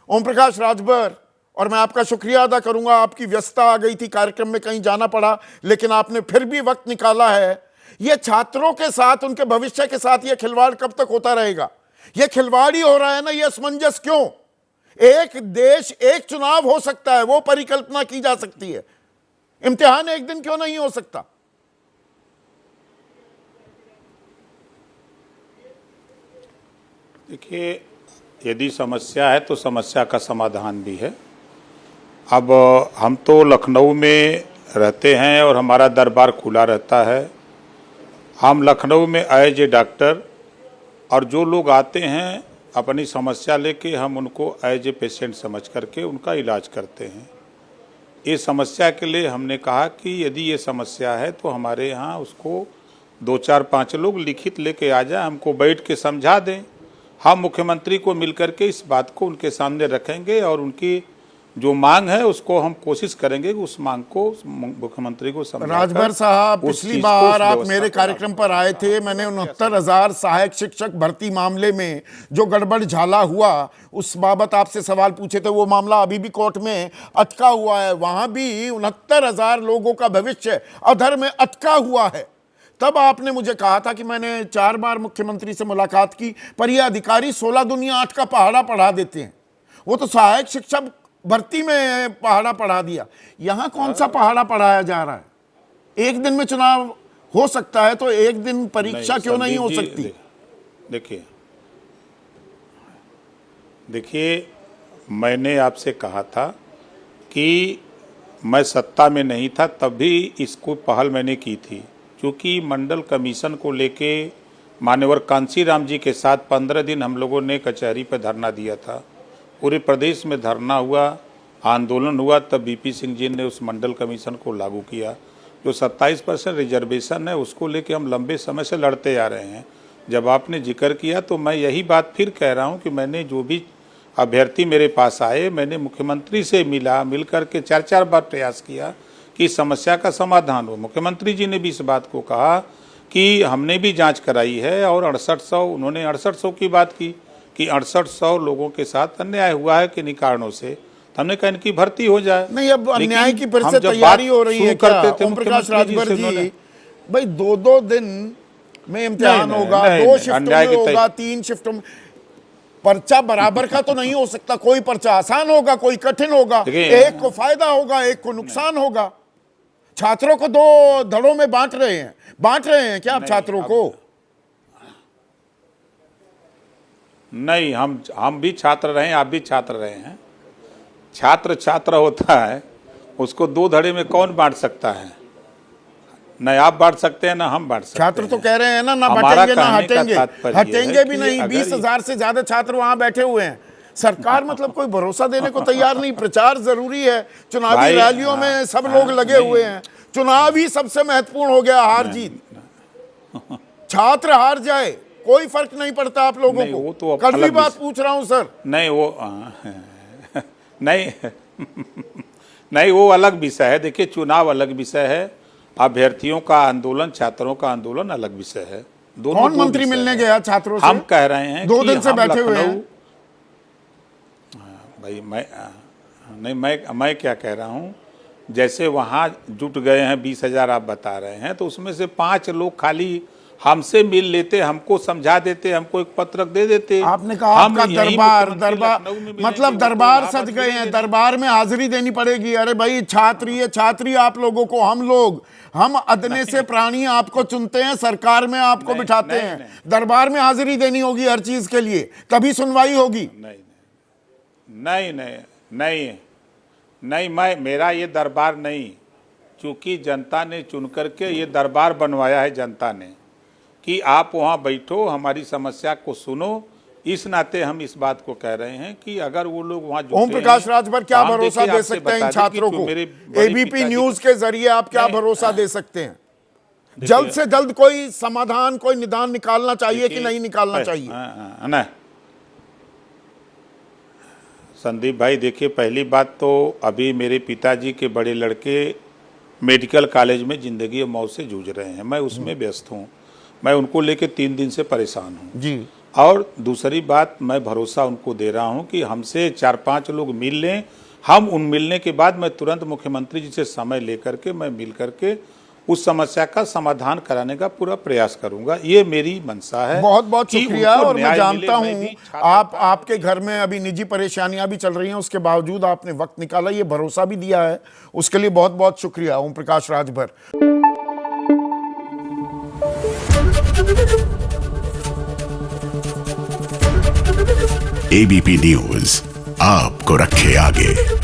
ओम प्रकाश राजभर, और मैं आपका शुक्रिया अदा करूंगा, आपकी व्यस्तता आ गई थी, कार्यक्रम में कहीं जाना पड़ा, लेकिन आपने फिर भी वक्त निकाला है। यह छात्रों के साथ, उनके भविष्य के साथ यह खिलवाड़ कब तक होता रहेगा? यह खिलवाड़ ही हो रहा है ना, यह असमंजस क्यों? एक देश एक चुनाव हो सकता है, वो परिकल्पना की जा सकती है, इम्तिहान एक दिन क्यों नहीं हो सकता? देखिए, यदि समस्या है तो समस्या का समाधान भी है। अब हम तो लखनऊ में रहते हैं और हमारा दरबार खुला रहता है। हम लखनऊ में एज ए डॉक्टर, और जो लोग आते हैं अपनी समस्या लेके, हम उनको एज ए पेशेंट समझ करके उनका इलाज करते हैं। ये समस्या के लिए हमने कहा कि यदि ये समस्या है तो हमारे यहाँ उसको 2-4-5 लोग लिखित लेके आ जाए, हमको बैठ के समझा दें। हम मुख्यमंत्री को मिलकर के इस बात को उनके सामने रखेंगे और उनकी जो मांग है उसको हम कोशिश करेंगे कि उस मांग को मुख्यमंत्री को समझाकर। राजभर साहब, पिछली बार आप मेरे कार्यक्रम पर आए थे, मैंने 69,000 सहायक शिक्षक भर्ती मामले में जो गड़बड़ झाला हुआ उस बाबत आपसे सवाल पूछे थे। वो मामला अभी भी कोर्ट में अटका हुआ है, वहां भी 69,000 लोगों का भविष्य अधर में अटका हुआ है। तब आपने मुझे कहा था कि मैंने 4 बार मुख्यमंत्री से मुलाकात की, पर ये अधिकारी 16 दुनिया 8 का पहाड़ा पढ़ा देते हैं। वो तो सहायक शिक्षक भर्ती में पहाड़ा पढ़ा दिया, यहां कौन सा पहाड़ा पढ़ाया जा रहा है? एक दिन में चुनाव हो सकता है तो एक दिन परीक्षा क्यों नहीं हो सकती? देखिए, मैंने आपसे कहा था कि मैं सत्ता में नहीं था तब भी इसको पहल मैंने की थी, क्योंकि मंडल कमीशन को लेके मान्यवर कांशीराम जी के साथ 15 दिन हम लोगों ने कचहरी पर धरना दिया था। पूरे प्रदेश में धरना हुआ, आंदोलन हुआ, तब बीपी सिंह जी ने उस मंडल कमीशन को लागू किया। जो 27% रिजर्वेशन है उसको लेके हम लंबे समय से लड़ते आ रहे हैं। जब आपने जिक्र किया तो मैं यही बात फिर कह रहा हूं कि मैंने जो भी अभ्यर्थी मेरे पास आए, मैंने मुख्यमंत्री से मिल करके 4-4 बार प्रयास किया कि समस्या का समाधान हो। मुख्यमंत्री जी ने भी इस बात को कहा कि हमने भी जांच कराई है और 6800, उन्होंने 6800 की बात की कि 6800 लोगों के साथ अन्याय हुआ है किन्हीं कारणों से। हमने कहा इनकी भर्ती हो जाए। नहीं, अब अन्याय की फिर से तैयारी हो रही है क्या? ओम प्रकाश राजभर जी, भाई 2-2 दिन में इम्तिहान होगा, 2 शिफ्टों में होगा, 3 शिफ्टों में। पर्चा बराबर का तो नहीं हो सकता, कोई पर्चा आसान होगा, कोई कठिन होगा, एक को फायदा होगा, एक को नुकसान होगा। छात्रों को 2 धड़ों में बांट रहे हैं क्या आप छात्रों को? नहीं, हम भी छात्र रहे हैं, आप भी छात्र रहे हैं। छात्र होता है, उसको 2 धड़े में कौन बांट सकता है? न आप बांट सकते हैं ना हम बांट सकते हैं। छात्र तो कह रहे हैं ना बांटेंगे ना हटेंगे भी नहीं। 20,000 से ज्यादा छात्र वहां बैठे हुए हैं। सरकार मतलब कोई भरोसा देने को तैयार नहीं। प्रचार जरूरी है, चुनावी रैलियों में सब लोग लगे हुए हैं। चुनाव ही सबसे महत्वपूर्ण हो गया, हार जीत। छात्र हार जाए कोई फर्क नहीं पड़ता आप लोगों को। तो कड़वी बात पूछ रहा हूं सर। नहीं, वो नहीं, वो अलग विषय है। देखिए, चुनाव अलग विषय है, अभ्यर्थियों का आंदोलन, छात्रों का आंदोलन अलग विषय है। कौन मंत्री मिलने गया छात्रों से? हम कह रहे हैं 2 दिन से बैठे हुए हैं। भाई मैं क्या कह रहा हूं, जैसे वहां जुट गए हैं 20,000 आप बता रहे हैं, तो उसमें से 5 लोग खाली हमसे मिल लेते, हमको समझा देते, हमको एक पत्रक दे देते। आपने कहा आपका दरबार मतलब दरबार सज गए हैं, दरबार में हाजिरी देनी पड़ेगी। अरे भाई, छात्री आप लोगों को, हम अदने से प्राणी आपको चुनते हैं, सरकार में आपको बिठाते हैं। दरबार में हाजिरी देनी होगी हर चीज के लिए, तभी सुनवाई होगी। नहीं, मेरा ये दरबार नहीं, क्योंकि जनता ने चुन करके ये दरबार बनवाया है जनता ने कि आप वहाँ बैठो, हमारी समस्या को सुनो। इस नाते हम इस बात को कह रहे हैं कि अगर वो लोग वहाँ ओम प्रकाश राजभर क्या भरोसा दे सकते हैं इन छात्रों को? एबीपी न्यूज के जरिए आप क्या भरोसा दे सकते हैं? जल्द से जल्द कोई समाधान, कोई निदान निकालना चाहिए कि नहीं निकालना चाहिए? ना संदीप भाई, देखिए, पहली बात तो अभी मेरे पिताजी के बड़े लड़के मेडिकल कॉलेज में जिंदगी और मौत से जूझ रहे हैं, मैं उसमें व्यस्त हूँ। मैं उनको लेके 3 दिन से परेशान हूँ जी। और दूसरी बात, मैं भरोसा उनको दे रहा हूं कि हमसे 4-5 लोग मिल लें, हम उन मिलने के बाद मैं तुरंत मुख्यमंत्री जी से समय लेकर के मैं मिल करके उस समस्या का समाधान कराने का पूरा प्रयास करूंगा। ये मेरी मंशा है। बहुत बहुत कि शुक्रिया। उनको और मैं न्याय जानता मिले। हूं मैं भी आपके घर में अभी निजी परेशानियां भी चल रही हैं, उसके बावजूद आपने वक्त निकाला, ये भरोसा भी दिया है, उसके लिए बहुत बहुत शुक्रिया ओम प्रकाश राजभर। एबीपी न्यूज आपको रखे आगे।